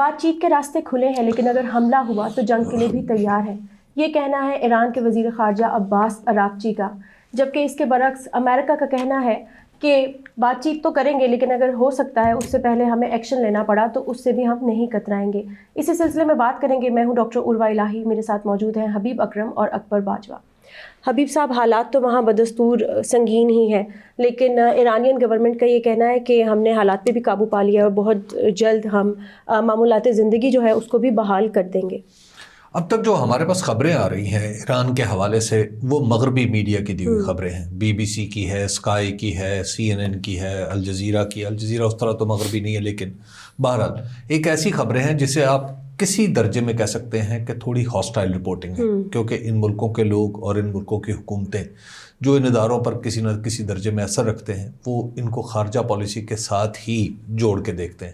بات چیت کے راستے کھلے ہیں لیکن اگر حملہ ہوا تو جنگ کے لیے بھی تیار ہے، یہ کہنا ہے ایران کے وزیر خارجہ عباس اراغچی کا، جبکہ اس کے برعکس امریکہ کا کہنا ہے کہ بات چیت تو کریں گے لیکن اگر ہو سکتا ہے اس سے پہلے ہمیں ایکشن لینا پڑا تو اس سے بھی ہم نہیں کترائیں گے۔ اسی سلسلے میں بات کریں گے، میں ہوں ڈاکٹر عروہ الہی، میرے ساتھ موجود ہیں حبیب اکرم اور اکبر باجوہ۔ حبیب صاحب، حالات تو وہاں بدستور سنگین ہی ہیں، لیکن ایرانین گورنمنٹ کا یہ کہنا ہے کہ ہم نے حالات پہ بھی قابو پا لیا اور بہت جلد ہم معمولات زندگی جو ہے اس کو بھی بحال کر دیں گے۔ اب تک جو ہمارے پاس خبریں آ رہی ہیں ایران کے حوالے سے وہ مغربی میڈیا کی دی ہوئی خبریں ہیں، BBC کی ہے، اسکائی کی ہے، CNN کی ہے، الجزیرہ کی۔ الجزیرہ اس طرح تو مغربی نہیں ہے لیکن بہرحال ایک ایسی خبریں ہیں جسے آپ کسی درجے میں کہہ سکتے ہیں کہ تھوڑی ہاسٹائل رپورٹنگ ہے، کیونکہ ان ملکوں کے لوگ اور ان ملکوں کی حکومتیں جو ان اداروں پر کسی نہ کسی درجے میں اثر رکھتے ہیں وہ ان کو خارجہ پالیسی کے ساتھ ہی جوڑ کے دیکھتے ہیں۔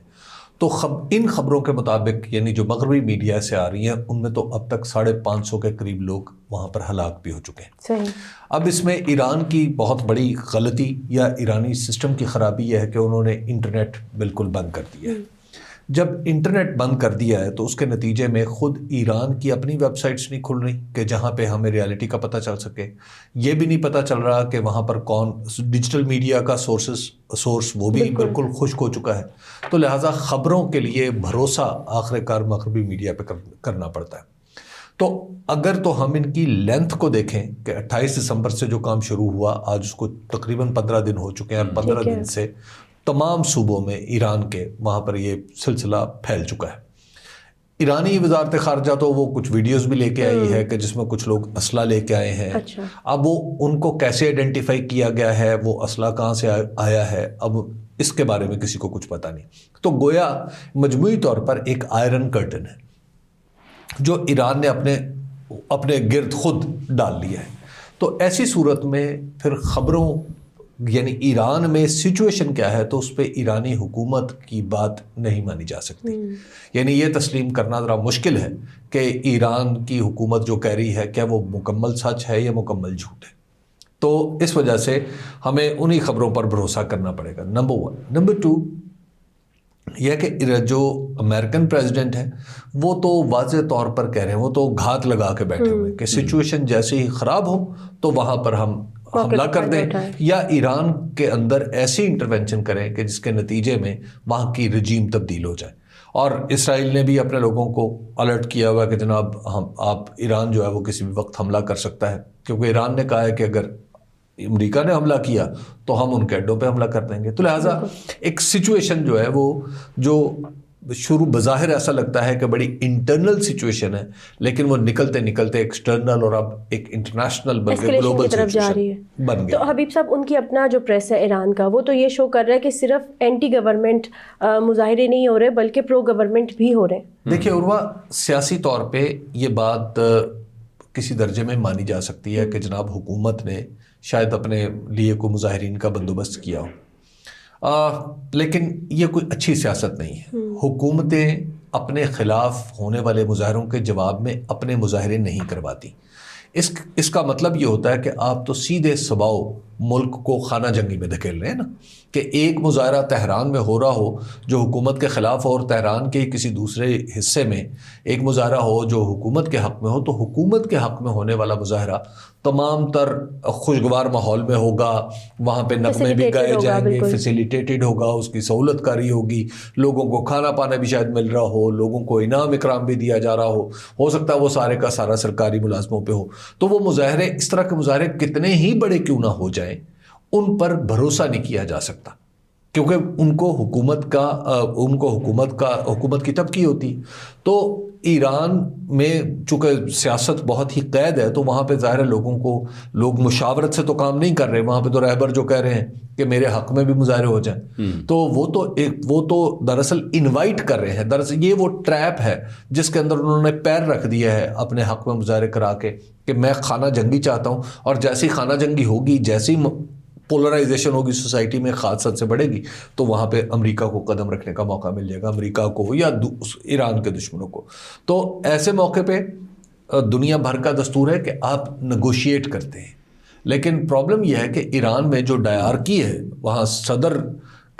تو ان خبروں کے مطابق یعنی جو مغربی میڈیا سے آ رہی ہیں ان میں تو اب تک 550 کے قریب لوگ وہاں پر ہلاک بھی ہو چکے ہیں۔ صحیح۔ اب اس میں ایران کی بہت بڑی غلطی یا ایرانی سسٹم کی خرابی یہ ہے کہ انہوں نے انٹرنیٹ بالکل بند کر دیا ہے۔ جب انٹرنیٹ بند کر دیا ہے تو اس کے نتیجے میں خود ایران کی اپنی ویب سائٹس نہیں کھل رہی کہ جہاں پہ ہمیں ریالٹی کا پتہ چل سکے، یہ بھی نہیں پتہ چل رہا کہ وہاں پر کون ڈیجیٹل میڈیا کا سورس وہ بھی بالکل خشک ہو چکا ہے۔ تو لہٰذا خبروں کے لیے بھروسہ آخر کار مغربی میڈیا پہ کرنا پڑتا ہے۔ تو اگر تو ہم ان کی لینتھ کو دیکھیں کہ 28 دسمبر سے جو کام شروع ہوا آج اس کو تقریباً 15 دن ہو چکے ہیں، اور 15 دن سے تمام صوبوں میں ایران کے وہاں پر یہ سلسلہ پھیل چکا ہے۔ ایرانی وزارت خارجہ تو وہ کچھ ویڈیوز بھی لے کے آئی ہے کہ جس میں کچھ لوگ اسلحہ لے کے آئے ہیں۔ اب وہ ان کو کیسے آئیڈینٹیفائی کیا گیا ہے، وہ اسلحہ کہاں سے آیا ہے، اب اس کے بارے میں کسی کو کچھ پتہ نہیں۔ تو گویا مجموعی طور پر ایک آئرن کرٹن ہے جو ایران نے اپنے گرد خود ڈال لیا ہے۔ تو ایسی صورت میں پھر خبروں یعنی ایران میں سچویشن کیا ہے تو اس پہ ایرانی حکومت کی بات نہیں مانی جا سکتی۔ یعنی یہ تسلیم کرنا ذرا مشکل ہے کہ ایران کی حکومت جو کہہ رہی ہے کیا وہ مکمل سچ ہے یا مکمل جھوٹ ہے۔ تو اس وجہ سے ہمیں انہی خبروں پر بھروسہ کرنا پڑے گا، نمبر 1۔ نمبر 2 یہ کہ جو امریکن پریزیڈنٹ ہے وہ تو واضح طور پر کہہ رہے ہیں، وہ تو گھات لگا کے بیٹھے ہوئے کہ سچویشن جیسے ہی خراب ہو تو وہاں پر ہم حملہ کر دیں یا ایران کے اندر ایسی انٹرونشن کریں کہ جس کے نتیجے میں وہاں کی رجیم تبدیل ہو جائے۔ اور اسرائیل نے بھی اپنے لوگوں کو الرٹ کیا ہوا کہ جناب آپ ایران جو ہے وہ کسی بھی وقت حملہ کر سکتا ہے، کیونکہ ایران نے کہا ہے کہ اگر امریکہ نے حملہ کیا تو ہم ان کے اڈوں پہ حملہ کر دیں گے۔ تو لہٰذا ایک سچویشن جو ہے وہ جو شروع بظاہر ایسا لگتا ہے کہ بڑی انٹرنل سچویشن ہے لیکن وہ نکلتے نکلتے ایکسٹرنل اور اب ایک انٹرنیشنل بلکہ گلوبل سچویشن بن گئی۔ تو حبیب صاحب ان کی اپنا جو پریس ہے ایران کا وہ تو یہ شو کر رہا ہے کہ صرف اینٹی گورنمنٹ مظاہرے نہیں ہو رہے بلکہ پرو گورنمنٹ بھی ہو رہے ہیں۔ دیکھیے عروہ، سیاسی طور پہ یہ بات کسی درجے میں مانی جا سکتی ہے کہ جناب حکومت نے شاید اپنے لیے کوئی مظاہرین کا بندوبست کیا ہو، لیکن یہ کوئی اچھی سیاست نہیں ہے۔ حکومتیں اپنے خلاف ہونے والے مظاہروں کے جواب میں اپنے مظاہرے نہیں کرواتی۔ اس کا مطلب یہ ہوتا ہے کہ آپ تو سیدھے سباؤ ملک کو خانہ جنگی میں دھکیل رہے ہیں نا، کہ ایک مظاہرہ تہران میں ہو رہا ہو جو حکومت کے خلاف ہو اور تہران کے کسی دوسرے حصے میں ایک مظاہرہ ہو جو حکومت کے حق میں ہو، تو حکومت کے حق میں ہونے والا مظاہرہ تمام تر خوشگوار ماحول میں ہوگا، وہاں پہ نغمے بھی گائے جائیں گے، فیسیلیٹیٹڈ ہوگا، اس کی سہولت کاری ہوگی، لوگوں کو کھانا پانا بھی شاید مل رہا ہو، لوگوں کو انعام اکرام بھی دیا جا رہا ہو سکتا ہے وہ سارے کا سارا سرکاری ملازموں پہ ہو۔ تو وہ مظاہرے، اس طرح کے مظاہرے کتنے ہی بڑے کیوں نہ ہو جائیں، ان پر بھروسہ نہیں کیا جا سکتا، کیونکہ ان کو حکومت کی تبکی ہوتی۔ تو ایران میں چونکہ سیاست بہت ہی قید ہے تو وہاں پہ ظاہر لوگ مشاورت سے تو کام نہیں کر رہے، وہاں پہ تو رہبر جو کہہ رہے ہیں کہ میرے حق میں بھی مظاہرے ہو جائیں، تو وہ تو دراصل انوائٹ کر رہے ہیں۔ دراصل یہ وہ ٹریپ ہے جس کے اندر انہوں نے پیر رکھ دیا ہے اپنے حق میں مظاہرے کرا کے کہ میں خانہ جنگی چاہتا ہوں، اور جیسی خانہ جنگی ہوگی، جیسی پولرائزیشن ہوگی سوسائٹی میں خاص حد سے بڑھے گی، تو وہاں پہ امریکہ کو قدم رکھنے کا موقع مل جائے گا، امریکہ کو یا ایران کے دشمنوں کو۔ تو ایسے موقع پہ دنیا بھر کا دستور ہے کہ آپ نیگوشیٹ کرتے ہیں، لیکن پرابلم یہ ہے کہ ایران میں جو ڈائرکی ہے، وہاں صدر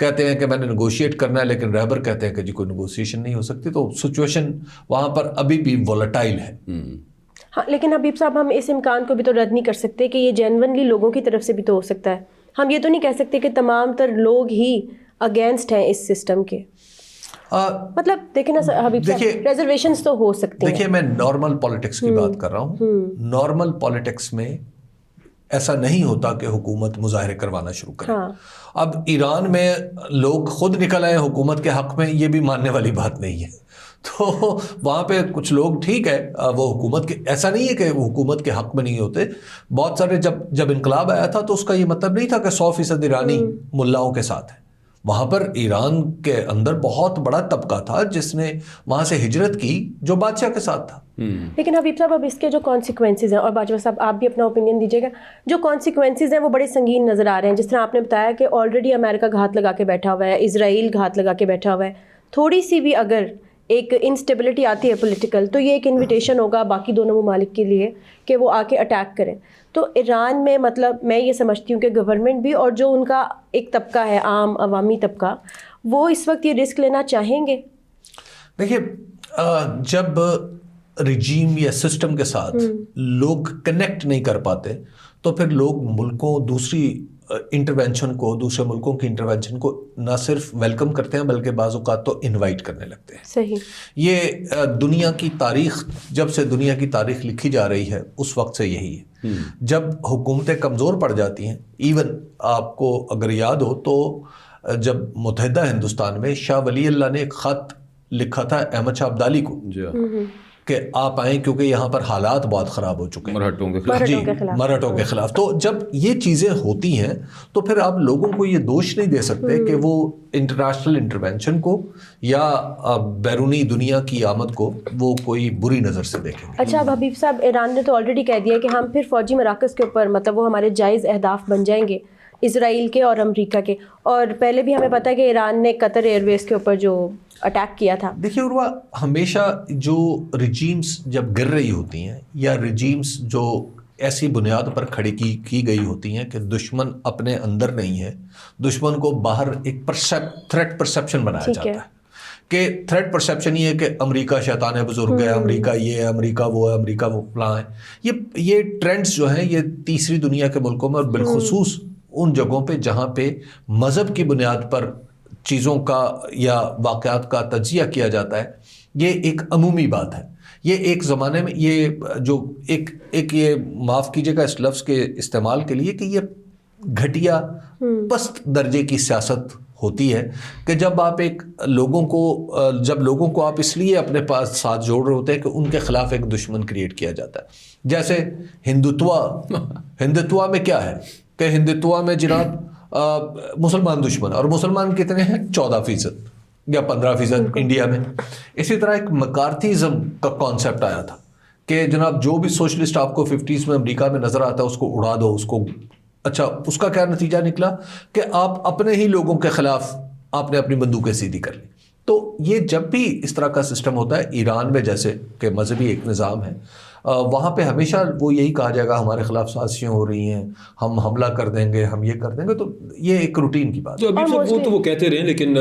کہتے ہیں کہ میں نے نیگوشیٹ کرنا ہے، لیکن رہبر کہتے ہیں کہ جی کوئی نیگوشیشن نہیں ہو سکتی. تو سچویشن وہاں پر ابھی بھی وولٹائل ہے. ہاں لیکن حبیب صاحب ہم اس امکان کو بھی تو رد نہیں کر سکتے کہ یہ جینونلی لوگوں کی طرف سے بھی تو ہو سکتا ہے. ہم یہ تو نہیں کہہ سکتے کہ تمام تر لوگ ہی اگینسٹ ہیں اس سسٹم کے. مطلب دیکھیں نا حبیب صاحب، ریزرویشنز تو ہو سکتے ہیں. دیکھیے میں نارمل پالیٹکس کی بات کر رہا ہوں. نارمل پالیٹکس میں ایسا نہیں ہوتا کہ حکومت مظاہرے کروانا شروع کرے. اب ایران میں لوگ خود نکل آئے حکومت کے حق میں، یہ بھی ماننے والی بات نہیں ہے. تو وہاں پہ کچھ لوگ ٹھیک ہے وہ حکومت کے، ایسا نہیں ہے کہ وہ حکومت کے حق میں نہیں ہوتے. بہت سارے جب انقلاب آیا تھا تو اس کا یہ مطلب نہیں تھا کہ 100% ایرانی ملاؤں کے ساتھ ہے. وہاں پر ایران کے اندر بہت بڑا طبقہ تھا جس نے وہاں سے ہجرت کی جو بادشاہ کے ساتھ تھا. لیکن حبیب صاحب اب اس کے جو کانسیکوینسز ہیں، اور باجوہ صاحب آپ بھی اپنا اوپینین دیجیے گا، جو کانسیکوینسز ہیں وہ بڑے سنگین نظر آ رہے ہیں. جس طرح آپ نے بتایا کہ آلریڈی امریکہ گھات لگا کے بیٹھا ہوا ہے، اسرائیل گھات لگا کے بیٹھا ہوا ہے. تھوڑی سی بھی اگر ایک انسٹیبلٹی آتی ہے پولیٹیکل، تو یہ ایک انویٹیشن ہوگا باقی دونوں ممالک کے لیے کہ وہ آ کے اٹیک کریں. تو ایران میں مطلب میں یہ سمجھتی ہوں کہ گورنمنٹ بھی اور جو ان کا ایک طبقہ ہے عام عوامی طبقہ، وہ اس وقت یہ رسک لینا چاہیں گے. دیکھیے جب رجیم یا سسٹم کے ساتھ لوگ کنیکٹ نہیں کر پاتے تو پھر لوگ ملکوں دوسری انٹروینشن کو، دوسرے ملکوں کی انٹروینشن کو نہ صرف ویلکم کرتے ہیں بلکہ بعض اوقات تو انوائٹ کرنے لگتے ہیں. صحیح. یہ دنیا کی تاریخ، جب سے دنیا کی تاریخ لکھی جا رہی ہے اس وقت سے یہی ہے. جب حکومتیں کمزور پڑ جاتی ہیں، ایون آپ کو اگر یاد ہو تو جب متحدہ ہندوستان میں شاہ ولی اللہ نے ایک خط لکھا تھا احمد شاہ ابدالی کو کہ آپ آئیں کیونکہ یہاں پر حالات بہت خراب ہو چکے ہیں مرہٹوں کے خلاف. جی مرہٹوں کے خلاف. تو جب یہ چیزیں ہوتی ہیں تو پھر آپ لوگوں کو یہ دوش نہیں دے سکتے کہ وہ انٹرنیشنل انٹرونشن کو یا بیرونی دنیا کی آمد کو وہ کوئی بری نظر سے دیکھیں گے. اچھا اب حبیب صاحب، ایران نے تو آلریڈی کہہ دیا کہ ہم پھر فوجی مراکز کے اوپر مطلب وہ ہمارے جائز اہداف بن جائیں گے، اسرائیل کے اور امریکہ کے. اور پہلے بھی ہمیں پتہ ہے کہ ایران نے قطر ایئر ویز کے اوپر جو اٹیک کیا تھا. دیکھیے عروہ، ہمیشہ جو رجیمز جب گر رہی ہوتی ہیں یا رجیمز جو ایسی بنیاد پر کھڑی کی گئی ہوتی ہیں کہ دشمن اپنے اندر نہیں ہے، دشمن کو باہر ایک تھریٹ پرسیپشن بنایا جاتا ہے کہ تھریٹ پرسیپشن یہ ہے کہ امریکہ شیطان بزرگ ہے، امریکہ یہ ہے، امریکہ وہ ہے، امریکہ وہ فلاں ہے. یہ ٹرینڈز جو ہیں یہ تیسری دنیا کے ملکوں میں اور بالخصوص ان جگہوں پہ جہاں پہ مذہب کی بنیاد پر چیزوں کا یا واقعات کا تجزیہ کیا جاتا ہے، یہ ایک عمومی بات ہے. یہ ایک زمانے میں یہ جو ایک یہ معاف کیجیے گا اس لفظ کے استعمال کے لیے کہ یہ گھٹیا پست درجے کی سیاست ہوتی ہے کہ جب آپ لوگوں کو آپ اس لیے اپنے پاس ساتھ جوڑ رہے ہوتے ہیں کہ ان کے خلاف ایک دشمن کریٹ کیا جاتا ہے. جیسے ہندوتوا میں کیا ہے کہ ہندوتوا میں جناب مسلمان دشمن، اور مسلمان کتنے ہیں؟ 14% یا 15% انڈیا میں. اسی طرح ایک مکارتھیزم کا کانسیپٹ آیا تھا کہ جناب جو بھی سوشلسٹ آپ کو 50s میں امریکہ میں نظر آتا ہے اس کو اڑا دو، اس کو. اچھا اس کا کیا نتیجہ نکلا کہ آپ اپنے ہی لوگوں کے خلاف آپ نے اپنی بندوقیں سیدھی کر لی. تو یہ جب بھی اس طرح کا سسٹم ہوتا ہے، ایران میں جیسے کہ مذہبی ایک نظام ہے، وہاں پہ ہمیشہ وہ یہی کہا جائے گا ہمارے خلاف سازشیں ہو رہی ہیں، ہم حملہ کر دیں گے، ہم یہ کر دیں گے. تو یہ ایک روٹین کی بات ہے. تو ابھی وہ تو وہ کہتے رہے، لیکن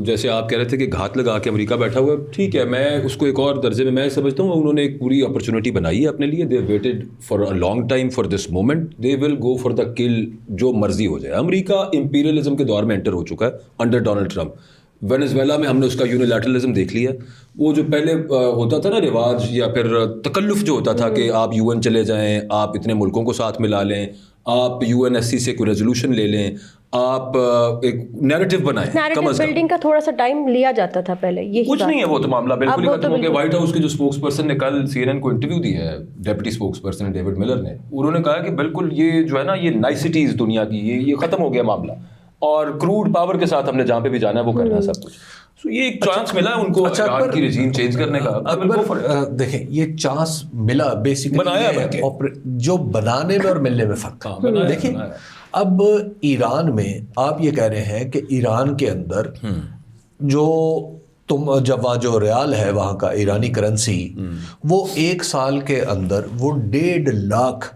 جیسے آپ کہہ رہے تھے کہ گھات لگا کے امریکہ بیٹھا ہوا ہے، ٹھیک ہے، میں اس کو ایک اور درجے میں سمجھتا ہوں. انہوں نے ایک پوری اپرچونیٹی بنائی ہے اپنے لیے. They waited for a long time for this moment. They will go for the kill جو مرضی ہو جائے. امریکہ امپیریلزم کے دور میں انٹر ہو چکا ہے انڈر ڈونلڈ ٹرمپ. وینزویلا میں ہم نے اس کا یونیلیٹرلزم دیکھ لیا. وہ جو پہلے ہوتا تھا نا رواج یا پھر تکلف جو ہوتا تھا کہ آپ UN چلے جائیں، آپ اتنے ملکوں کو ساتھ ملا لیں، آپ UNSC سے کوئی ریزولوشن لے لیں، آپ ایک نیریٹو بنائیں. نیریٹو بلڈنگ کا تھوڑا سا ٹائم لیا جاتا تھا پہلے. یہ کچھ نہیں ہے وہ تو معاملہ بالکل ہی ختم ہو گیا. وائٹ ہاؤس کے جو اسپوکس پرسن نے کل CNN کو انٹرویو دی ہے، deputy spokes person David Miller نے، انہوں نے کہا کہ بالکل یہ جو ہے نا یہ نائسٹیز دنیا کی یہ ختم ہو گیا معاملہ، اور کروڈ پاور کے ساتھ ہم نے جہاں پہ بھی جانا ہے وہ کرنا ہے سب کچھ. یہ ایک چانس ملا ان کو ایران کی رجیم چینج کرنے کا. دیکھیں یہ چانس ملا بیسیکلی جو بنانے میں اور ملنے میں فرق ہے. دیکھیں اب ایران میں آپ یہ کہہ رہے ہیں کہ ایران کے اندر جو ریال ہے وہاں کا ایرانی کرنسی، وہ 1 سال کے اندر وہ 1.5 لاکھ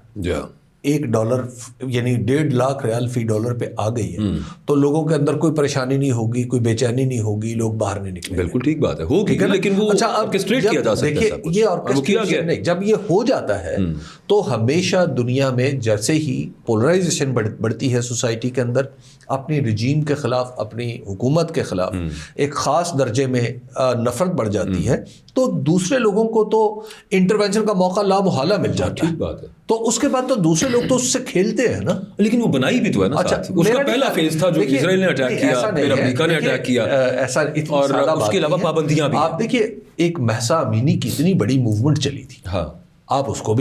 $1 یعنی 1.5 لاکھ ریال فی ڈالر پہ آ گئی ہے تو لوگوں کے اندر کوئی پریشانی نہیں ہوگی, کوئی بے چینی نہیں ہوگی, لوگ باہر نہیں نکلیں. بالکل ٹھیک بات ہے, ہوگی لیکن وہ آرکسٹریٹ کیا جا سکتا ہے. دیکھیے یہ آرکسٹریشن نہیں, جب یہ ہو جاتا ہے تو ہمیشہ دنیا میں جیسے ہی پولرائزیشن بڑھتی ہے سوسائٹی کے اندر, اپنی رجیم کے خلاف, اپنی حکومت کے خلاف ایک خاص درجے میں نفرت بڑھ جاتی ہے, تو دوسرے لوگوں کو تو انٹروینشن کا موقع لا محالہ مل جاتا ہے. ٹھیک بات ہے. تو اس کے بعد تو دوسرے لوگ تو اس سے کھیلتے ہیں نا. لیکن وہ بنائی بھی تو ہے نا. اچھا, اس کا پہلا فیز تھا جو اسرائیل نے اٹیک کیا, پھر امریکہ نے اٹیک کیا, ایسا اور اس کے علاوہ پابندیاں بھی. آپ دیکھیے ایک مہسا امینی کی اتنی بڑی موومنٹ چلی تھی. ہاں, آپ اس کو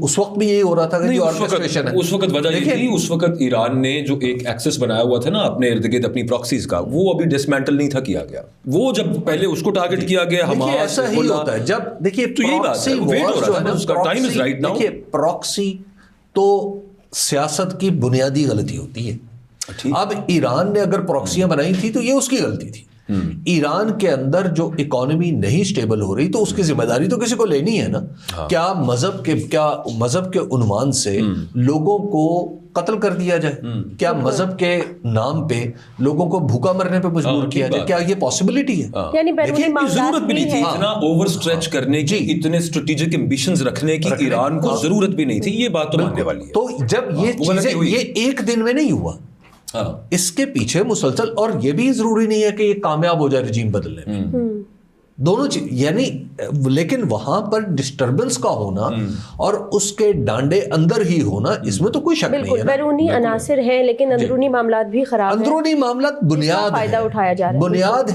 اس وقت بھی یہی ہو رہا تھا کہ آرکسٹریشن ہے. اس وقت وجہ یہ تھی, اس وقت ایران نے جو ایک ایکسس بنایا ہوا تھا نا اپنے ارد گرد اپنی پراکسیز کا, وہ ابھی ڈسمینٹل نہیں تھا کیا گیا. وہ جب پہلے اس کو ٹارگٹ کیا گیا, حماس, ایسا ہی ہوتا ہے جب دیکھیے پراکسی تو سیاست کی بنیادی غلطی ہوتی ہے. اب ایران نے اگر پراکسیاں بنائی تھی تو یہ اس کی غلطی تھی. ایران کے اندر جو اکانومی نہیں سٹیبل ہو رہی تو اس کی ذمہ داری تو کسی کو لینی ہے نا. کیا مذہب کے عنوان سے لوگوں کو قتل کر دیا جائے, کیا مذہب کے نام پہ لوگوں کو بھوکا مرنے پہ مجبور کیا جائے, کیا یہ پاسبلٹی ہے؟ ضرورت بھی نہیں تھی اتنا اوور اسٹریچ کرنے کی, اتنے اسٹریٹجک ایمبیشنز رکھنے کی ایران کو ضرورت بھی نہیں تھی. یہ بات تو ماننے والی ہے. تو جب یہ چیزیں یہ ایک دن میں نہیں ہوا, اس کے پیچھے مسلسل, اور یہ بھی ضروری نہیں ہے کہ یہ کامیاب ہو جائے رجیم بدلنے میں, دونوں چیز یعنی, لیکن وہاں پر ڈسٹربنس کا ہونا اور اس کے ڈانڈے اندر ہی ہونا, اس میں تو کوئی شک نہیں ہے. بیرونی عناصر ہیں لیکن اندرونی معاملات بھی خراب ہیں. اندرونی معاملات بنیاد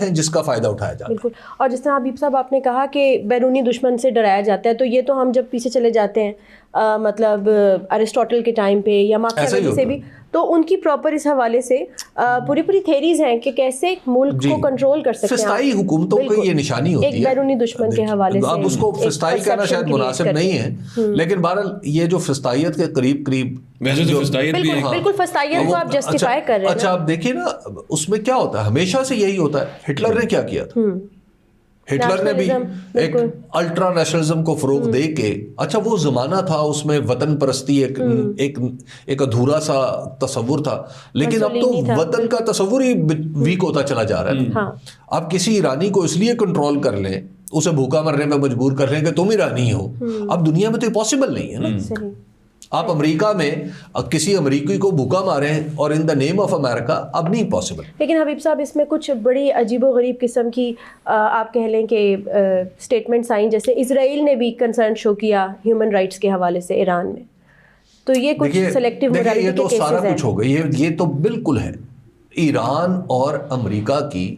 ہیں جس کا فائدہ اٹھایا جا رہا ہے. بالکل. اور جس طرح حبیب صاحب آپ نے کہا کہ بیرونی دشمن سے ڈرایا جاتا ہے, تو یہ تو ہم جب پیچھے چلے جاتے ہیں مطلب ارسطوٹل کے ٹائم پہ یا ماکیاویلی سے بھی, تو ان کی پراپر اس حوالے سے پوری تھیریز ہیں کہ کیسے ایک ملک کو کنٹرول کر سکتے ہیں. فسطائی حکومتوں کی یہ نشانی ہوتی ہے ایک بیرونی دشمن کے حوالے سے. اب اس کو فسطائی کہنا شاید مناسب نہیں ہے, لیکن بہرحال یہ جو فسطائیت کے قریب بالکل فسطائیت کو آپ جسٹیفائی کر رہے ہیں. اچھا آپ دیکھیے نا, اس میں کیا ہوتا ہے, ہمیشہ سے یہی ہوتا ہے. ہٹلر نے کیا کیا تھا, ہٹلر نے بھی ایک الٹرا نیشنلزم کو فروغ دے کے, اچھا وہ زمانہ تھا اس میں وطن پرستی ایک ادھورا سا تصور تھا, لیکن اب تو وطن کا تصور ہی ویک ہوتا چلا جا رہا ہے. اب کسی ایرانی کو اس لیے کنٹرول کر لیں, اسے بھوکا مرنے میں مجبور کر لیں کہ تم ایرانی ہو, اب دنیا میں تو یہ پاسبل نہیں ہے نا. آپ امریکہ میں کسی امریکی کو بھوکا ماریں اور ان دا نیم آف امریکہ, اب نہیں پاسبل. لیکن حبیب صاحب اس میں کچھ بڑی عجیب و غریب قسم کی آپ کہہ لیں کہ اسٹیٹمنٹس آئیں, جیسے اسرائیل نے بھی کنسرن شو کیا ہیومن رائٹس کے حوالے سے ایران میں, تو یہ کچھ سلیکٹیو مورالیٹی کے کیسز ہیں. یہ تو سارا کچھ ہو گیا, یہ تو بالکل ہے. ایران اور امریکہ کی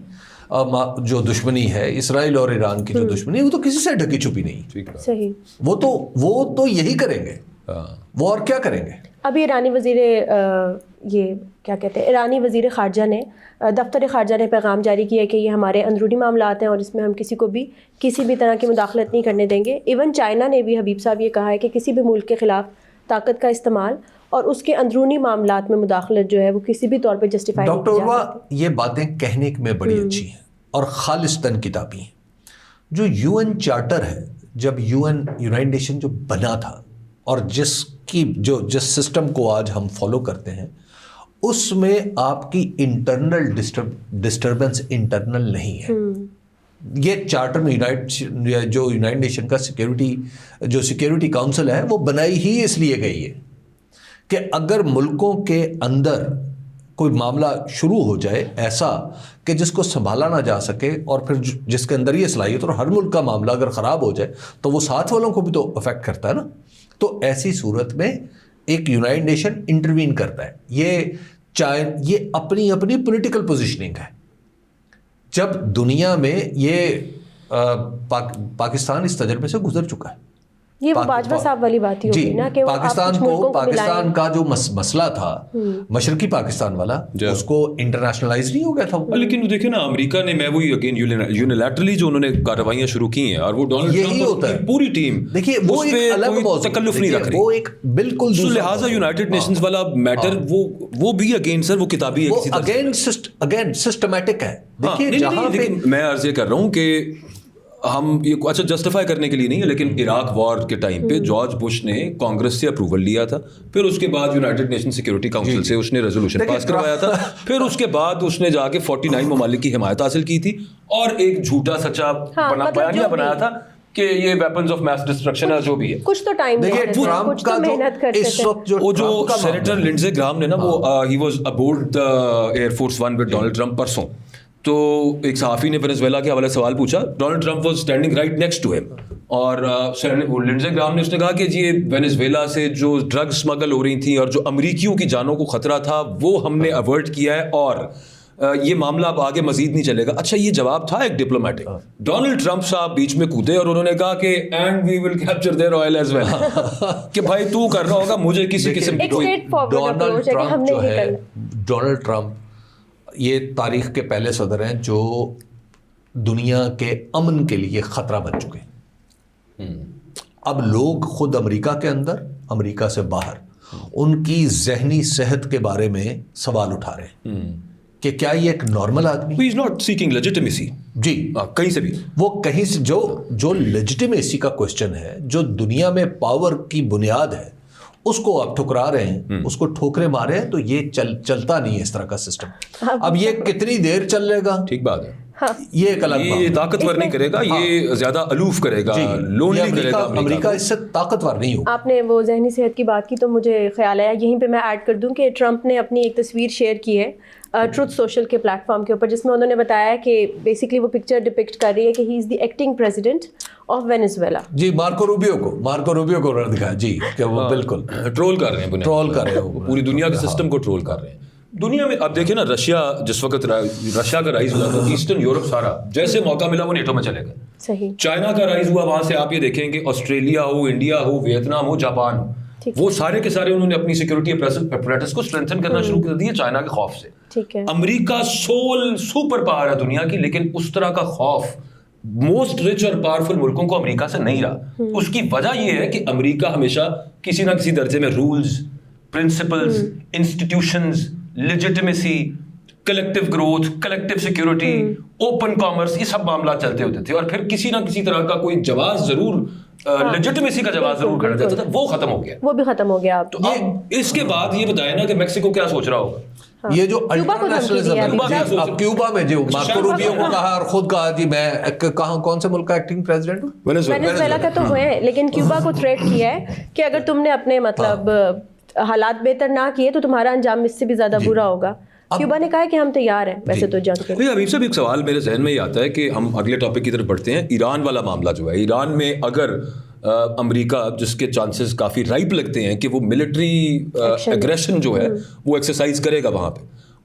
جو دشمنی ہے, اسرائیل اور ایران کی جو دشمنی, وہ تو کسی سے ڈھکی چھپی نہیں. صحیح, وہ تو یہی کریں گے, وہ اور کیا کریں گے. ابھی ایرانی وزیر خارجہ نے دفتر خارجہ نے پیغام جاری کیا کہ یہ ہمارے اندرونی معاملات ہیں اور اس میں ہم کسی کو بھی کسی بھی طرح کی مداخلت نہیں کرنے دیں گے. ایون چائنا نے بھی حبیب صاحب یہ کہا ہے کہ کسی بھی ملک کے خلاف طاقت کا استعمال اور اس کے اندرونی معاملات میں مداخلت جو ہے وہ کسی بھی طور پہ جسٹیفائی نہیں کی جا سکتی. ڈاکٹر عروہ, یہ باتیں کہنے میں بڑی اچھی ہیں اور خالصتاً کتابی ہیں. جو UN چارٹر ہے, جب یونائٹڈ نیشن جو بنا تھا اور جس سسٹم کو آج ہم فالو کرتے ہیں, اس میں آپ کی انٹرنل ڈسٹربنس انٹرنل نہیں ہے. یہ چارٹر میں جو یونائٹڈ نیشن کا سیکیورٹی کاؤنسل ہے, وہ بنائی ہی اس لیے گئی ہے کہ اگر ملکوں کے اندر کوئی معاملہ شروع ہو جائے ایسا کہ جس کو سنبھالا نہ جا سکے, اور پھر جس کے اندر یہ صلاحیت, اور ہر ملک کا معاملہ اگر خراب ہو جائے تو وہ ساتھ والوں کو بھی تو افیکٹ کرتا ہے نا. تو ایسی صورت میں ایک یونائٹڈ نیشن انٹروین کرتا ہے. یہ اپنی پولیٹیکل پوزیشننگ ہے. جب دنیا میں یہ پاکستان اس تجربے سے گزر چکا ہے. یہ وہ باجوہ صاحب والی بات ہی ہوگی نا کہ پاکستان کا جو مسئلہ تھا مشرقی پاکستان والا, اس کو انٹرنیشنلائز نہیں ہو گیا تھا. لیکن دیکھیں نا, امریکہ نے, میں وہی اگین یونیلیٹرلی جو انہوں نے کارروائیاں شروع کی ہیں, اور وہ ڈونلڈ ٹرمپ کی پوری ٹیم, دیکھیے وہ ایک الگ موضوع, تکلف نہیں رکھ رہی, وہ ایک بالکل دوسرا. لہٰذا یونائٹڈ نیشنز والا میٹر وہ بھی اگین سر وہ کتابی ہے, اگین سسٹمیٹک ہے. دیکھیے جہاں پہ میں عرض یہ کر رہا ہوں کہ ہم یہ اچھا جسٹیفائی کرنے کے لیے نہیں ہے، لیکن عراق وار کے ٹائم پہ جارج بش نے کانگریس سے اپروول لیا تھا، پھر اس کے بعد یونائٹڈ نیشن سیکورٹی کاؤنسل سے اس نے ریزولوشن پاس کروایا تھا، پھر اس کے بعد اس نے جا کے 49 ممالک کی حمایت حاصل کی تھی اور ایک جھوٹا سچا بیانیہ بنایا تھا کہ یہ ویپنز آف میس ڈسٹرکشن ہے جو بھی ہے. کچھ تو ٹائم ٹرمپ کا جو سینیٹر لنڈزے گرام نے نا وہ he was abode the air force one with Donald Trump پرسوں، تو ایک صحافی نے وینزویلا کے حوالے سوال پوچھا، Donald Trump was standing right next to ہم، اور لنڈزے گرام نے اس نے کہا کہ جی وینزویلا سے جو ڈرگ اسمگل ہو رہی تھیں اور جو امریکیوں کی جانوں کو خطرہ تھا وہ ہم نے اوائڈ کیا ہے اور یہ معاملہ اب آگے مزید نہیں چلے گا. اچھا یہ جواب تھا ایک ڈپلومیٹک. ڈونلڈ ٹرمپ صاحب بیچ میں کودے اور انہوں نے کہا کہ and we will capture their oil as well, کہ بھائی تو کر رہا ہوگا، مجھے کسی قسم کی کوئی. ڈونلڈ ٹرمپ یہ تاریخ کے پہلے صدر ہیں جو دنیا کے امن کے لیے خطرہ بن چکے ہیں. اب لوگ خود امریکہ کے اندر، امریکہ سے باہر ان کی ذہنی صحت کے بارے میں سوال اٹھا رہے ہیں کہ کیا یہ ایک نارمل آدمی ہی از ناٹ سیکنگ لیجیٹمیسی. جی کہیں سے بھی وہ کہیں سے جو لیجیٹمیسی کا کوشچن ہے، جو دنیا میں پاور کی بنیاد ہے، اس کو آپ ٹھکرا رہے ہیں، اس کو ٹھوکرے مارے ہیں، تو یہ چلتا نہیں ہے اس طرح کا سسٹم. اب یہ کتنی دیر چلے گا؟ ٹھیک بات ہے، یہ ایک الگ یہ طاقتور نہیں کرے گا، یہ زیادہ الوف کرے گا، لونلی کرے گا. امریکہ اس سے طاقتور نہیں ہوگا. آپ نے وہ ذہنی صحت کی بات کی تو مجھے خیال آیا یہیں پہ میں ایڈ کر دوں کہ ٹرمپ نے اپنی ایک تصویر شیئر کی ہے ٹروتھ سوشل کے پلیٹ فارم کے اوپر، جس میں انہوں نے بتایا کہ بیسکلی وہ پکچر ڈپکٹ کر رہی ہے کہ he is the acting president of Venezuela. جی مارکو روبیو کو انہوں نے دکھایا جی کہ وہ بالکل ٹرول کر رہے ہیں، ٹرول کر رہے ہیں، پوری دنیا کے سسٹم کو ٹرول کر رہے ہیں. دنیا میں اب دیکھیں نا، رشیا جس وقت رشیا کا رائز ہوا تھا، ایسٹرن یورپ سارا جیسے موقع ملا وہ نیٹو میں چلے گئے. صحیح. چائنا کا رائز ہوا، وہاں سے آپ یہ دیکھیں کہ آسٹریلیا ہو، انڈیا ہو، ویتنام ہو، جاپان ہو، وہ سارے کے سارے انہوں نے اپنی سیکورٹی اپریٹس کو اسٹرینتھن کرنا شروع کر دیا چائنا کے خوف سے. ٹھیک ہے. امریکہ سول سپر پاور ہے دنیا کی، لیکن اس طرح کا خوف موسٹ رچ اور پاورفل ملکوں کو امریکہ سے نہیں رہا. اس کی وجہ یہ ہے کہ امریکہ ہمیشہ کسی نہ کسی درجے میں rules, principles, institutions, legitimacy, collective growth, collective security, open commerce, یہ سب معاملات چلتے ہوتے تھے، اور پھر کسی نہ کسی طرح کا کوئی جواز ضرور، لیجیٹمیسی کا جواز ضرور کھڑا جاتا تھا. وہ ختم ہو گیا، وہ بھی ختم ہو گیا. تو اب اس کے بعد یہ بتائیں نا کہ میکسیکو کیا سوچ رہا ہوگا. یہ جو اب کیوبا میں جو مارکو روبیو کو کہا اور خود کہا جی میں کون سے ملک کا ایکٹنگ پریزیڈنٹ ہوں، وینزویلا کا تو ہوئے ہیں، لیکن کیوبا کو تھریٹ کیا ہے کہ اگر تم نے اپنے مطلب حالات بہتر نہ کیے تو تمہارا انجام اس سے بھی زیادہ برا ہوگا. کیوبا نے کہا کہ ہم تیار ہیں ویسے تو جنگ کے. حبیب صاحب ایک سوال میرے ذہن میں یہ آتا ہے کہ ہم اگلے ٹاپک کی طرف بڑھتے ہیں. ایران والا معاملہ جو ہے، ایران میں اگر امریکہ، جس کے چانسز کافی رائپ لگتے ہیں کہ وہ ملٹری ایگریشن جو ہے وہ ایکسرسائز کرے گا وہاں پہ،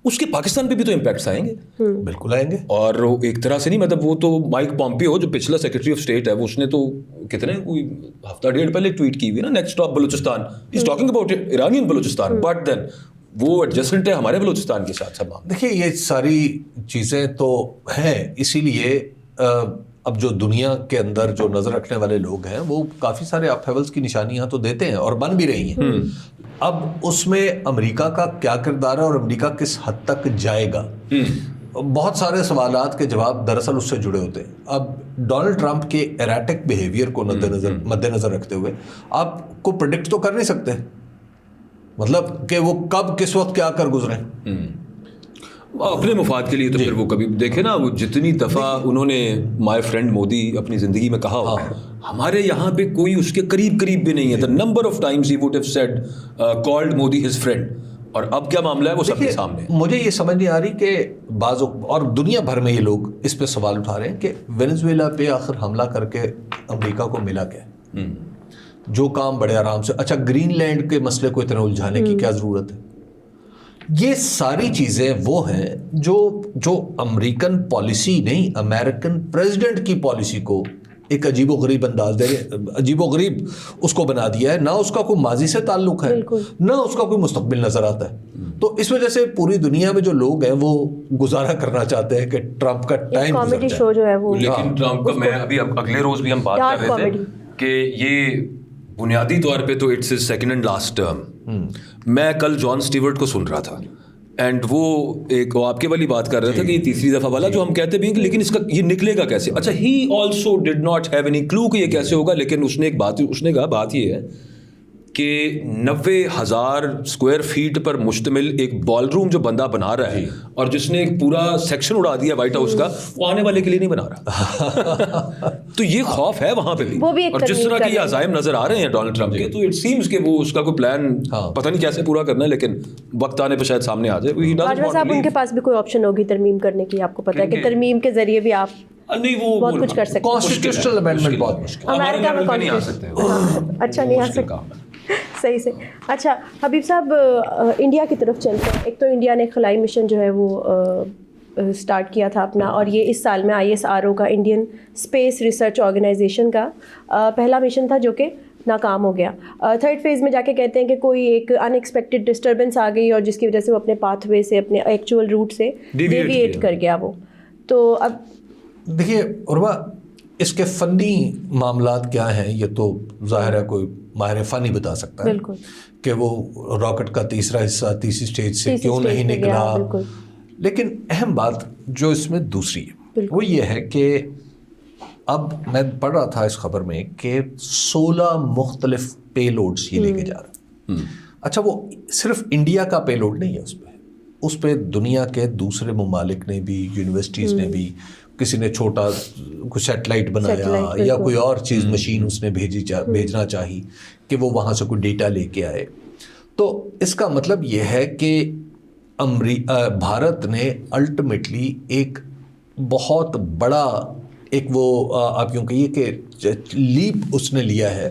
اس کے پاکستان پہ بھی تو امپیکٹس آئیں گے. بالکل آئیں گے. اور ایک طرح سے نہیں، مطلب وہ تو مائک پومپیو جو پچھلا سیکرٹری آف اسٹیٹ ہے، وہ اس نے تو کتنے کوئی ہفتہ ڈیڑھ پہلے ٹویٹ کی ہوئی نا، next stop Balochistan, is talking about Iranian Balochistan, but then وہ ایڈجسٹنٹ ہے ہمارے بلوچستان کے ساتھ سب. دیکھیے یہ ساری چیزیں تو ہیں، اسی لیے اب جو دنیا کے اندر جو نظر رکھنے والے لوگ ہیں وہ کافی سارے اپ ہیولز کی نشانیاں تو دیتے ہیں اور بن بھی رہی ہیں. اب اس میں امریکہ کا کیا کردار ہے اور امریکہ کس حد تک جائے گا، بہت سارے سوالات کے جواب دراصل اس سے جڑے ہوتے ہیں. اب ڈونلڈ ٹرمپ کے ایراٹک بیہیویئر کو مد نظر رکھتے ہوئے آپ کو پریڈکٹ تو کر نہیں سکتے، مطلب کہ وہ کب کس وقت کیا کر گزریں. اپنے مفاد کے لیے تو پھر وہ کبھی دیکھیں نا، وہ جتنی دفعہ انہوں نے مائی فرینڈ مودی اپنی زندگی میں کہا ہوگا، ہمارے یہاں پہ کوئی اس کے قریب بھی نہیں ہے. the number of times he would have said called Modi his friend. اور اب کیا معاملہ ہے وہ سب کے سامنے. مجھے یہ سمجھ نہیں آ رہی کہ بعض اور دنیا بھر میں یہ لوگ اس پہ سوال اٹھا رہے ہیں کہ وینزویلا پہ آخر حملہ کر کے امریکہ کو ملا کیا، جو کام بڑے آرام سے. اچھا گرین لینڈ کے مسئلے کو اتنا الجھانے کی کیا ضرورت ہے؟ یہ ساری چیزیں وہ ہیں جو امریکن پالیسی نہیں، امریکن پریزیڈنٹ کی پالیسی کو ایک عجیب و غریب انداز عجیب و غریب اس کو بنا دیا ہے. نہ اس کا کوئی ماضی سے تعلق ہے، نہ اس کا کوئی مستقبل نظر آتا ہے. تو اس وجہ سے پوری دنیا میں جو لوگ ہیں وہ گزارا کرنا چاہتے ہیں کہ ٹرمپ کا ٹائم کامیڈی شو جو ہے وہ. لیکن ٹرمپ کا میں ابھی اگلے روز بھی ہم بات کر رہے تھے کہ یہ بنیادی طور پہ تو it's his second and last term. میں کل جان اسٹیورٹ کو سن رہا تھا اینڈ وہ ایک وہ آپ کے والی بات کر رہا تھا کہ یہ تیسری دفعہ والا جو ہم کہتے بھی ہیں کہ لیکن اس کا یہ نکلے گا کیسے. اچھا he also did not have any clue کہ یہ کیسے ہوگا, لیکن اس نے ایک بات اس نے کہا بات یہ ہے کہ 90,000 اسکوائر فیٹ پر مشتمل ایک بال روم جو بندہ بنا رہا ہے اور جس نے ایک پورا سیکشن اڑا دیا وائٹ ہاؤس کا, وہ آنے والے کے لیے نہیں بنا رہا. تو یہ خوف ہے وہاں پہ بھی, اور جس طرح کے یہ عزائم نظر آ رہے ہیں ڈونلڈ ٹرمپ کے, تو اٹ سیمز کہ وہ اس کا کوئی پلان پتہ نہیں کیسے پورا کرنا ہے, لیکن وقت آنے پہ شاید سامنے آ جائے. باجوہ صاحب ان کے پاس بھی کوئی آپشن ہوگی ترمیم کرنے کی, آپ کو پتہ ہے کہ ترمیم کے ذریعے بھی آپ بہت کچھ کر سکتے ہیں. کانسٹیٹیوشنل امینڈمنٹ بہت مشکل, امریکہ میں نہیں آ سکتے. اچھا نہیں آ سکتے, صحیح سے. اچھا حبیب صاحب, انڈیا کی طرف چلتے ہیں. ایک تو انڈیا نے خلائی مشن جو ہے وہ اسٹارٹ کیا تھا اپنا, اور یہ اس سال میں ISRO کا انڈین اسپیس ریسرچ آرگنائزیشن کا پہلا مشن تھا جو کہ ناکام ہو گیا. تھرڈ فیز میں جا کے کہتے ہیں کہ کوئی ایک ان ایکسپیکٹڈ ڈسٹربنس آ گئی اور جس کی وجہ سے وہ اپنے پاتھ وے سے, اپنے ایکچوئل روٹ سے ڈیویٹ کر گیا وہ. تو اب دیکھیے عروا, اس کے فنی معاملات کیا ہیں یہ تو ظاہر ہے کوئی ماہر فن ہی بتا سکتا ہے کہ وہ راکٹ کا تیسرا حصہ تیسری سٹیج سے کیوں نہیں نکلا. لیکن اہم بات جو اس میں دوسری ہے وہ یہ ہے کہ اب میں پڑھ رہا تھا اس خبر میں کہ 16 مختلف پے لوڈز یہ لے کے جا رہا ہے. اچھا وہ صرف انڈیا کا پے لوڈ نہیں ہے, اس پہ دنیا کے دوسرے ممالک نے بھی, یونیورسٹیز نے بھی, کسی نے چھوٹا کوئی سیٹلائٹ بنایا یا کوئی اور چیز مشین اس نے بھیجنا چاہی کہ وہ وہاں سے کوئی ڈیٹا لے کے آئے. تو اس کا مطلب یہ ہے کہ بھارت نے الٹیمیٹلی ایک بہت بڑا ایک وہ آپ یوں کہیے کہ لیپ اس نے لیا ہے.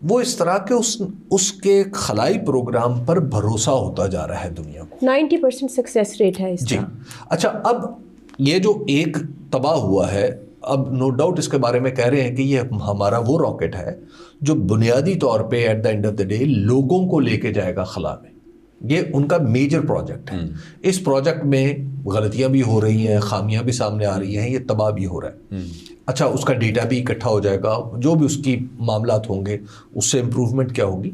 وہ اس طرح کے اس کے خلائی پروگرام پر بھروسہ ہوتا جا رہا ہے دنیا کو. 90% سکسیس ریٹ ہے اس کا. اچھا اب یہ جو ایک تباہ ہوا ہے, اب نو ڈاؤٹ اس کے بارے میں کہہ رہے ہیں کہ یہ ہمارا وہ راکٹ ہے جو بنیادی طور پہ at the end of the day لوگوں کو لے کے جائے گا خلا میں. یہ ان کا میجر پروجیکٹ ہے. اس پروجیکٹ میں غلطیاں بھی ہو رہی ہیں, خامیاں بھی سامنے آ رہی ہیں, یہ تباہ بھی ہو رہا ہے. اچھا اس کا ڈیٹا بھی اکٹھا ہو جائے گا, جو بھی اس کی معاملات ہوں گے اس سے امپروومنٹ کیا ہوگی.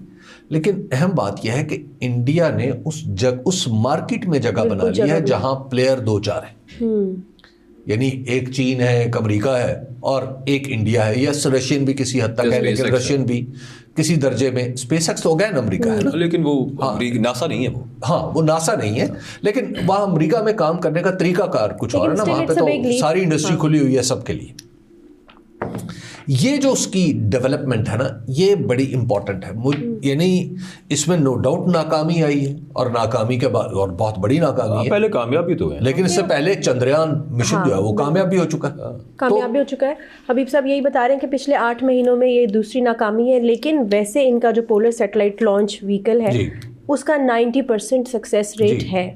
لیکن اہم بات یہ ہے کہ انڈیا نے اس مارکیٹ میں جگہ بنا لی ہے جہاں پلیئر 2-4 ہیں. یعنی ایک چین ہے, ایک امریکہ ہے اور ایک انڈیا ہے. یس رشین بھی کسی حد تک ہے, لیکن رشین بھی کسی درجے میں. اسپیس ایکس تو گیا نا امریکہ ہے نا, لیکن وہ ناسا نہیں ہے. وہ ناسا نہیں ہے, لیکن وہاں امریکہ میں کام کرنے کا طریقہ کار کچھ اور ہے نا. وہاں پہ تو ساری انڈسٹری کھلی ہوئی ہے سب کے لیے. یہ جو اس کی ڈیولپمنٹ ہے نا یہ بڑی امپورٹنٹ ہے. یعنی اس میں نو ڈاؤٹ ناکامی آئی ہے, اور ناکامی کے بعد اور بہت بڑی ناکامی ہے. پہلے کامیاب بھی تو ہے, لیکن اس سے پہلے چندریان مشن جو ہے وہ کامیاب بھی ہو چکا ہے. حبیب صاحب یہی بتا رہے ہیں کہ پچھلے 8 مہینوں میں یہ دوسری ناکامی ہے, لیکن ویسے ان کا جو پولر سیٹلائٹ لانچ وہیکل ہے اس کا 90% سکسیس ریٹ ہے.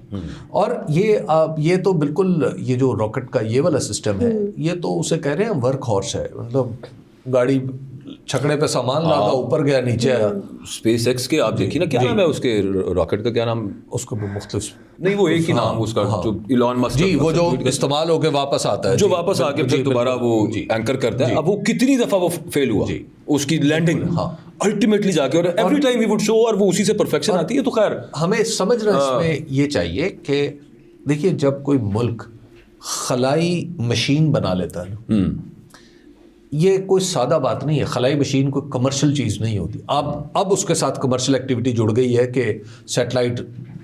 اور یہ تو بالکل یہ جو راکٹ کا یہ والا سسٹم ہے یہ تو اسے کہہ رہے ہیں ورک ہارس ہے. مطلب گاڑی چھکڑے پہ سامان لاگا, اوپر گیا, نیچے آیا. اسپیس ایکس کے آپ دیکھیے نا کیا نام ہے اس کے راکٹ کا, کیا نام اس کو مختلف نہیں, وہ ایک ہی نام اس کا جو ایلون مسک, وہ جو استعمال ہو کے واپس آتا ہے, جو واپس آ کے پھر دوبارہ وہ اینکر کرتا ہے. اب وہ کتنی دفعہ وہ فیل ہوا اس کی لینڈنگ, الٹیمیٹلی جا کے, اور every time he would show, اور وہ اسی سے پرفیکشن آتی ہے. تو خیر ہمیں سمجھنا اس میں یہ چاہیے کہ دیکھیے جب کوئی ملک خلائی مشین بنا لیتا ہے نا, یہ کوئی سادہ بات نہیں ہے. خلائی مشین کوئی کمرشل چیز نہیں ہوتی. اب اس کے ساتھ کمرشل ایکٹیویٹی جڑ گئی ہے کہ سیٹلائٹ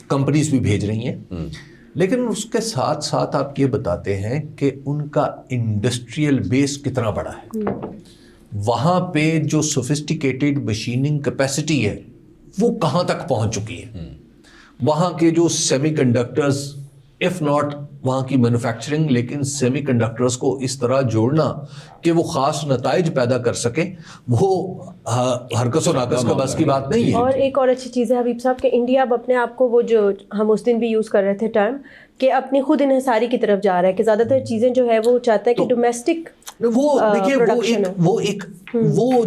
کمپنیز بھی بھیج رہی ہیں, لیکن اس کے ساتھ ساتھ آپ یہ بتاتے ہیں کہ ان کا انڈسٹریل بیس کتنا بڑا ہے. وہاں پہ جو سوفسٹیکیٹڈ مشیننگ کیپیسٹی ہے وہ کہاں تک پہنچ چکی ہے. وہاں کے جو سیمی کنڈکٹرز, اف ناٹ وہاں کی مینوفیکچرنگ, لیکن سیمی کنڈکٹرز کو اس طرح جوڑنا کہ وہ خاص نتائج پیدا کر سکے, وہ ہر کس و ناقص کا بس کی بات نہیں ہے. اور ایک اور اچھی چیز ہے حبیب صاحب کہ انڈیا اب اپنے آپ کو, وہ جو ہم اس دن بھی یوز کر رہے تھے ٹرم, کہ اپنی خود انحصاری کی طرف جا رہا ہے, کہ زیادہ تر چیزیں جو ہے وہ چاہتا ہے کہ ڈومیسٹک. وہ دیکھیے وہ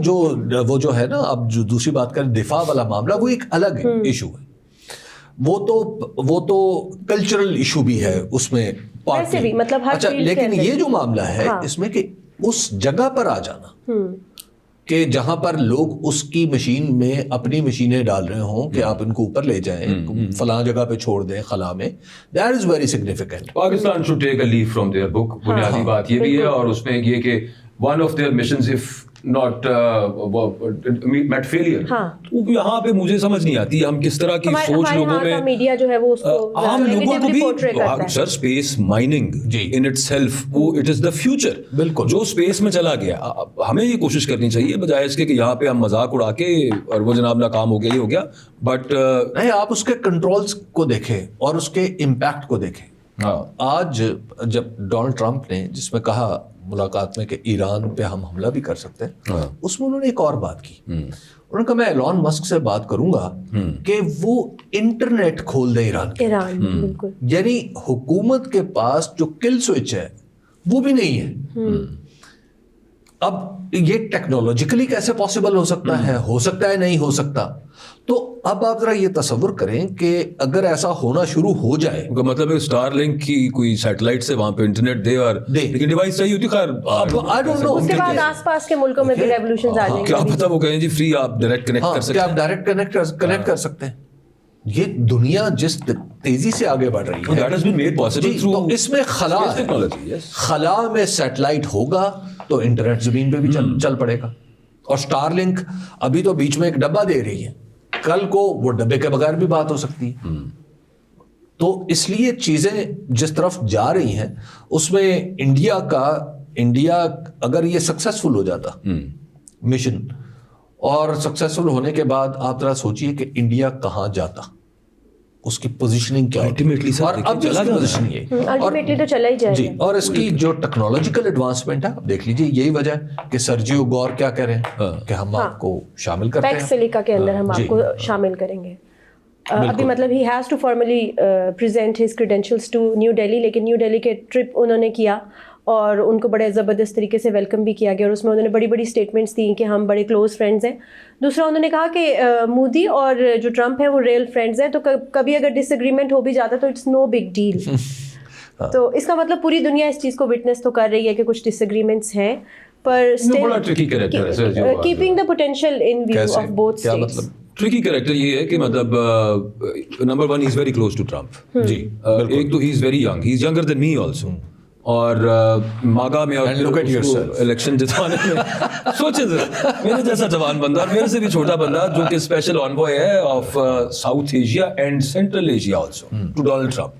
جو ہے نا, اب جو دوسری بات کریں دفاع والا معاملہ, وہ ایک الگ ایشو ہے. وہ تو کلچرل ایشو بھی ہے اس میں ویسے بھی, مطلب ہر اچھا, لیکن یہ جو معاملہ ہے اس میں کہ اس جگہ پر آ جانا, کہ جہاں پر لوگ اس کی مشین میں اپنی مشینیں ڈال رہے ہوں کہ آپ ان کو اوپر لے جائیں فلاں جگہ پہ چھوڑ دیں خلا میں, that is very significant. Pakistan should take a leaf from their book. بنیادی بات یہ بھی ہے, اور اس میں یہ کہ one of their missions if not met failure. تو یہاں پہ مجھے سمجھ نہیں آتی ہم کس طرح کی سوچ لوگوں میں, میڈیا جو ہے وہ اس کو عام لوگوں کو بھی. Sir space mining in itself وہ اٹ از دا فیوچر. بالکل, جو اسپیس میں چلا گیا ہمیں یہ کوشش کرنی چاہیے بجائے اس کے کہ یہاں پہ ہم مذاق اڑا کے اور وہ جناب ناکام ہو گیا یہ ہو گیا. بٹ نہیں, آپ اس کے کنٹرولز کو دیکھیں اور اس کے امپیکٹ کو دیکھیں. آج جب ڈونلڈ ٹرمپ نے جس میں کہا ملاقات میں کہ ایران پہ ہم حملہ بھی کر سکتے ہیں, اس میں انہوں نے ایک اور بات کی. انہوں نے کہا میں ایلون مسک سے بات کروں گا کہ وہ انٹرنیٹ کھول دے ایران کے. بالکل, یعنی حکومت کے پاس جو کل سوئچ ہے وہ بھی نہیں ہے. اب یہ ٹیکنالوجیکلی کیسے پاسبل ہو سکتا ہے, ہو سکتا ہے نہیں ہو سکتا. تو اب آپ ذرا یہ تصور کریں کہ اگر ایسا ہونا شروع ہو جائے, مطلب اسٹار لنک کی کوئی سیٹلائٹ سے وہاں پہ انٹرنیٹ دے اور لیکن ڈیوائس چاہیے ہوتی. خیر اس کے بعد آس پاس کے ملکوں میں بھی ریولیوشنز آ جائیں گے. کیا پتہ وہ کہیں جی فری آپ ڈائریکٹ کنیکٹ کر سکتے ہیں. آپ ڈائریکٹ کنیکٹ کر سکتے ہیں. یہ دنیا جس تیزی سے آگے بڑھ رہی ہے that has been made possible through تو اس میں خلا ہے. خلا میں سیٹلائٹ ہوگا تو انٹرنیٹ زمین پہ بھی چل پڑے گا. اور اسٹار لنک ابھی تو بیچ میں ایک ڈبہ دے رہی ہے, کل کو وہ ڈبے کے بغیر بھی بات ہو سکتی ہے. تو اس لیے چیزیں جس طرف جا رہی ہیں اس میں انڈیا اگر یہ سکسیسفل ہو جاتا مشن, اور سکسیسفل ہونے کے بعد آپ ذرا سوچئے کہ انڈیا کہاں جاتا, اس کی پوزیشننگ کیا ہوتی, اور اب جو اس کی پوزیشن یہ الٹیمیٹلی تو چلا ہی جائے جی, اور اس کی جو ٹیکنالوجیکل ایڈوانسمنٹ ہے آپ دیکھ لیجیے. یہی وجہ ہے کہ سرجیو گور کیا کہہ رہے ہیں کہ ہم آپ کو شامل کرتے ہیں, پیکس سلیکا کے اندر ہم آپ کو شامل کریں گے. ابھی مطلب he has to formally present his credentials to New Delhi, لیکن نیو دہلی کے ٹرپ انہوں نے کیا اور ان کو بڑے زبردست طریقے سے ویلکم بھی کیا گیا, اور اس میں انہوں نے بڑی بڑی اسٹیٹمنٹس دی کہ ہم بڑے کلوز فرینڈز ہیں. دوسرا انہوں نے کہا کہ مودی اور جو ٹرمپ ہیں وہ ریئل فرینڈز ہیں, تو کبھی اگر ڈس ایگریمنٹ ہو بھی جاتا تو اٹس نو بگ ڈیل. تو اس کا مطلب پوری دنیا اس چیز کو وٹنس تو کر رہی ہے کہ کچھ ڈس ایگریمنٹس ہیں, پر keeping the potential in view of both states. ٹرکی کریکٹر یہ ہے کہ مطلب number one he is very close to Trump. جی, ایک تو he is very young, he is younger than me also. اور ماگا میں الیکشن جتوانے میں سوچیں ذرا, میرے جیسا جوان بندہ اور میرے سے بھی چھوٹا بندہ جو کہ اسپیشل انوائے ہے of South Asia and Central Asia also to Donald Trump.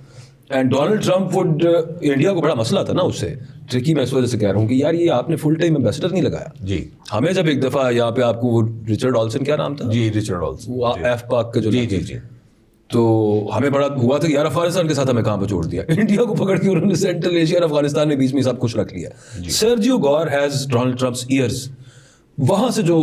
And Donald Trump would, India کو بڑا مسئلہ تھا نا اس سے ٹرکی. میں اس وجہ سے کہہ رہا ہوں کہ یار یہ آپ نے فل ٹائم ایمبیسڈر نہیں لگایا. جی, ہمیں جب ایک دفعہ یہاں پہ آپ کو وہ رچرڈ آلسن کیا نام تھا, جی رچرڈ آلسن, ایف پاک کا جو, جی جی جی, تو ہمیں بڑا ہوا تھا کہ یار افغانستان کے ساتھ ہمیں کہاں پہ چھوڑ دیا. انڈیا کو پکڑ کے انہوں نے سینٹرل ایشیا اور افغانستان میں بیچ میں سب کچھ رکھ لیا. سرجیو گور ہیز ڈونلڈ ٹرمپس ایئرز. وہاں سے جو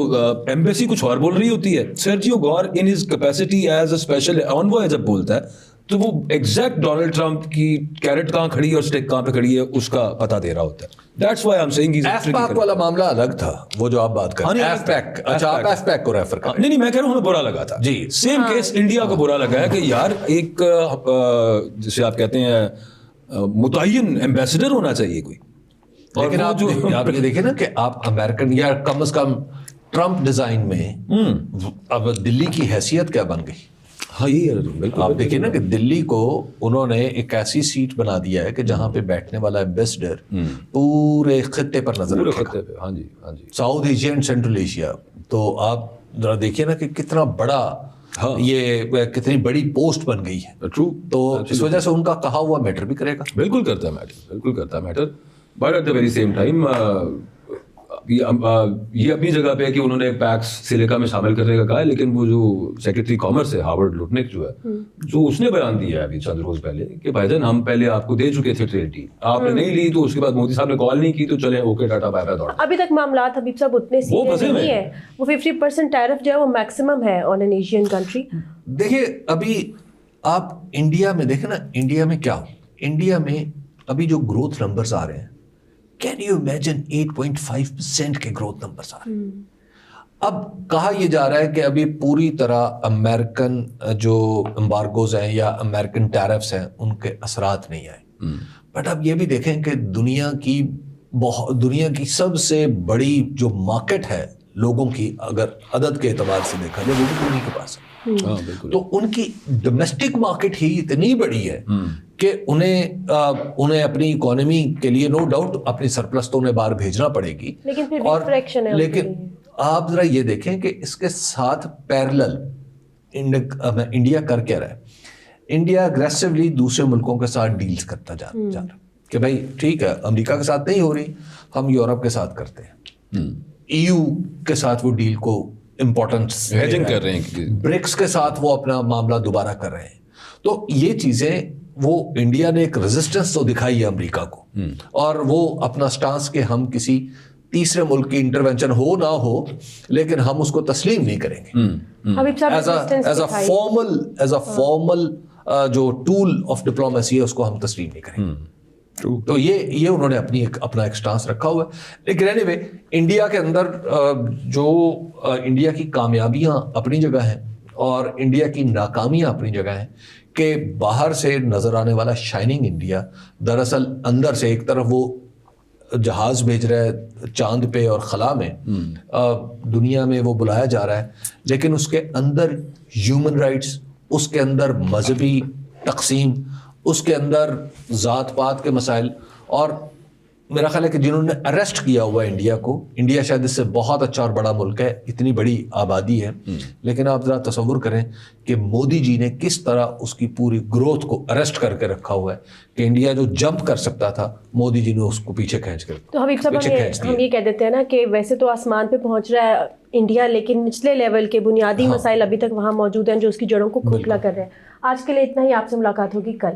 ایمبیسی کچھ اور بول رہی ہوتی ہے, Sergio Gor in his capacity as a special envoy جب بولتا ہے تو وہ ایگزیکٹ ڈونلڈ ٹرمپ کی کیرٹ کہاں کھڑی ہے اور اسٹیک کہاں پہ کھڑی ہے اس کا پتہ دے رہا ہوتا ہے. That's why I'm saying he's F pack والا معاملہ الگ تھا, وہ جو آپ بات کر رہے ہیں ایف پیک. اچھا, آپ ایف پیک کو ریفر کر. نہیں, میں کہہ رہا ہوں ہمیں برا لگا تھا. جی, سیم کیس انڈیا کو برا لگا ہے کہ یار ایک جسے آپ کہتے ہیں متعین ایمبیسڈر ہونا چاہیے کوئی. لیکن آپ یہ دیکھیں نا کہ آپ امریکن یا کم از کم ٹرمپ ڈیزائن میں اب دلی کی حیثیت کیا بن گئی. ہاں, یہ آپ دیکھیں نا کہ دلی کو انہوں نے ایک ایسی سیٹ بنا دیا ہے کہ جہاں پہ بیٹھنے والا ایمبیسڈر پورے خطے پر نظر رکھے گا. ہاں جی, ہاں جی, South Asia and Central Asia. تو آپ ذرا دیکھیے نا کہ کتنا بڑا یہ کتنی بڑی پوسٹ بن گئی ہے. ٹرو. تو اس وجہ سے ان کا کہا ہوا میٹر بھی کرے گا. بالکل کرتا ہے میٹر, بالکل کرتا ہے matter. But at the very same time یہ اپنی جگہ پہ ہے کہ انہوں نے پیکس سلیکا میں شامل کرنے کا کہا ہے, لیکن وہ جو سیکرٹری کامرس ہے ہاورڈ لوٹنک جو ہے, جو اس نے بیان دیا ہے ابھی چند روز پہلے کہ بھائی جان ہم پہلے آپ کو دے چکے تھے ٹریڈ ڈیل, آپ نے نہیں لی, تو اس کے بعد مودی صاحب نے کال نہیں کی, تو چلے اوکے ٹاٹا بائے بائے دوڑ. ابھی تک معاملات حبیب صاحب اتنے سیریس نہیں ہے. وہ 50% ٹیرف جو ہے وہ میکسیمم ہے آن این ایشین کنٹری. دیکھیے ابھی آپ انڈیا میں دیکھیں نا, انڈیا میں کیا, انڈیا میں ابھی جو گروتھ نمبرز آ رہے ہیں, کین یو امیجن 8.5% کے گروتھ نمبرز آ رہے ہیں. اب کہا یہ جا رہا ہے کہ ابھی پوری طرح امریکن جو امبارگوز ہیں یا امریکن ٹیرفس ہیں ان کے اثرات نہیں آئے. بٹ اب یہ بھی دیکھیں کہ دنیا کی سب سے بڑی جو مارکیٹ ہے لوگوں کی اگر عدد کے اعتبار سے دیکھا جائے وہ بھی انہیں کے پاس ہے. ہاں بالکل. تو ان کی ڈومیسٹک مارکیٹ ہی اتنی بڑی ہے کہ انہیں اپنی اکانومی کے لیے نو ڈاؤٹ اپنی سرپلس تو انہیں باہر بھیجنا پڑے گی, لیکن پھر بھی فریکشن ہے. لیکن آپ ذرا یہ دیکھیں کہ اس کے ساتھ پیرلل انڈیا کر کیا رہا ہے. انڈیا اگریسولی دوسرے ملکوں کے ساتھ ڈیلز کرتا جا رہا ہے کہ بھائی ٹھیک ہے امریکہ کے ساتھ نہیں ہو رہی, ہم یورپ کے ساتھ کرتے ہیں, EU کے ساتھ وہ ڈیل کو امپورٹنس ہیجنگ کر رہے ہیں, برکس کے ساتھ وہ اپنا معاملہ دوبارہ کر رہے ہیں. تو یہ چیزیں وہ انڈیا نے ایک ریزسٹنس تو دکھائی ہے امریکہ کو, اور وہ اپنا سٹانس کہ ہم کسی تیسرے ملک کی انٹرونشن ہو نہ ہو لیکن ہم اس کو تسلیم نہیں کریں گے ایز اے فارمل جو ٹول آف ڈپلومیسی ہے اس کو ہم تسلیم نہیں کریں گے. تو یہ انہوں نے اپنا ایک سٹانس رکھا ہوا ہے. لیکن اینی وے انڈیا کے اندر جو انڈیا کی کامیابیاں اپنی جگہ ہیں اور انڈیا کی ناکامیاں اپنی جگہ ہیں کہ باہر سے نظر آنے والا شائننگ انڈیا دراصل اندر سے ایک طرف وہ جہاز بھیج رہا ہے چاند پہ اور خلا میں, دنیا میں وہ بلایا جا رہا ہے, لیکن اس کے اندر ہیومن رائٹس, اس کے اندر مذہبی تقسیم, اس کے اندر ذات پات کے مسائل, اور میرا خیال ہے کہ جنہوں نے اریسٹ کیا ہوا انڈیا کو, انڈیا شاید اس سے بہت اچھا اور بڑا ملک ہے, اتنی بڑی آبادی ہے, لیکن آپ ذرا تصور کریں کہ مودی جی نے کس طرح اس کی پوری گروتھ کو اریسٹ کر کے رکھا ہوا ہے کہ انڈیا جو جمپ کر سکتا تھا مودی جی نے اس کو پیچھے کھینچ کر. تو حبیب صاحب ہم یہ کہہ دیتے ہیں نا کہ ویسے تو آسمان پہ پہنچ رہا ہے انڈیا, لیکن نچلے لیول کے بنیادی مسائل ابھی تک وہاں موجود ہیں جو اس کی جڑوں کو کھوکھلا کر رہے ہیں. آج کے لیے اتنا ہی, آپ سے ملاقات ہوگی کل.